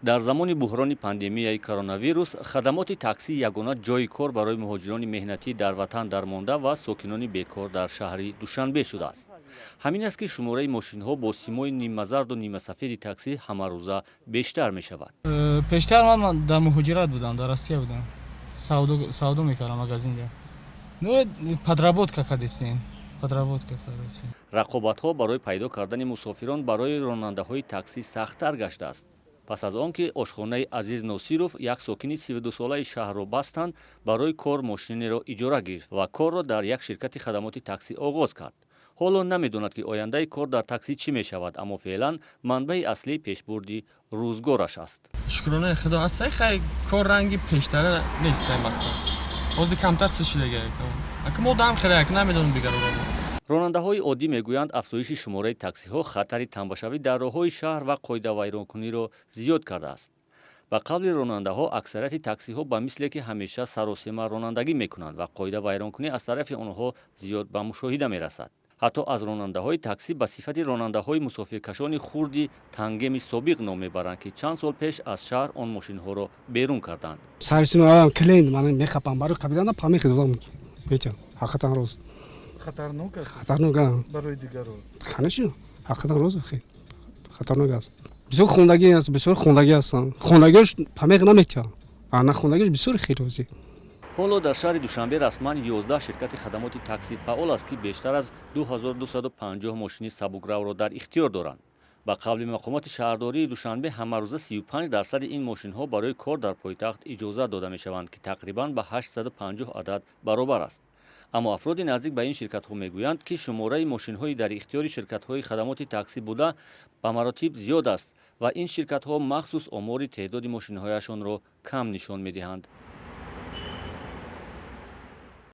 дар замони буҳрони пандемияи коронавирус хадамоти таксӣ ягона ҷойи кор барои муҳоҷирони меҳнатӣ дар ватан дармонда ва сокинони бекор дар шаҳри Душанбе шудааст. ҳамин аст ки шумораи мошинҳо бо симои нимазарду нимасафеди таксӣ ҳамарӯза бештар мешавад. Пештар ман дар муҳоҷират будам, дар Россия будам. Савдо мекардам магазинда. Ну подработка кардем. рақобатҳо барои пайдо кардани мусофирон барои ронандаҳои таксӣ сахттар гаштааст. пас аз он ки ошхонаи Азиз Носиров, як сокини 32-солаи шаҳрро бастанд, барои кор мошинеро иҷора гирифт ва корро дар як ширкати хадамоти таксӣ оғоз кард. ҳоло намедонад ки ояндаи кор дар таксӣ чӣ мешавад, аммо феълан манбаи аслии пешбурди рӯзгораш аст. Шукронаи Худо аст. Хай кор ранги пештара нест мақсад. Ҳозир камтар сишидаga. Ака мо дам хирак намедонам дигар. ронандаҳои оддӣ мегӯянд афзоиши шумораи таксиҳо хатари тамбашавӣ дар роҳҳои шаҳр ва қоидавайронкуниро зиёд кардааст. ба қавли ронандаҳо, аксарияти таксиҳо ба мисле ки ҳамеша саросема ронандагӣ мекунанд ва қоидавайронкунӣ аз тарафи онҳо зиёд ба мушоҳида мерасад. ҳатто аз ронандаҳои таксӣ ба сифати ронандаҳои мусофиркашони хурди тангеми собиқ ном мебаранд, ки чанд сол пеш аз шаҳр он мошинҳоро берун карданд. Сарисима клиент ман мехапам барои қабидана памехи додам. Беча, ҳақиқатан рост. Хатарнок аст. Хатарнок аст. Барои дигарон. Конечно, ҳақиқатан рост ахи. Хатарнок аст. Бисёр хондагӣ аст, бисёр хондагӣ астанд. Хондагиаш памех намеча. Ана хондагиаш бисёр хирози. ҳоло дар шаҳри Душанбе расман 11 ширкати хадамоти таксӣ фаъол аст, ки бештар аз 2250 мошини сабукравро дар ихтиёр доранд. ба қавли мақомоти шаҳрдории Душанбе, ҳамарӯза 35% ин мошинҳо барои кор дар пойтахт иҷозат дода мешаванд, ки тақрибан ба 850 адад баробар аст. аммо афроди наздик ба ин ширкатҳо мегӯянд, ки шумораи мошинҳои дар ихтиёри ширкатҳои хадамоти таксӣ буда ба маротиб зиёд аст ва ин ширкатҳо махсус омори теъдоди мошинҳояшонро кам нишон медиҳанд.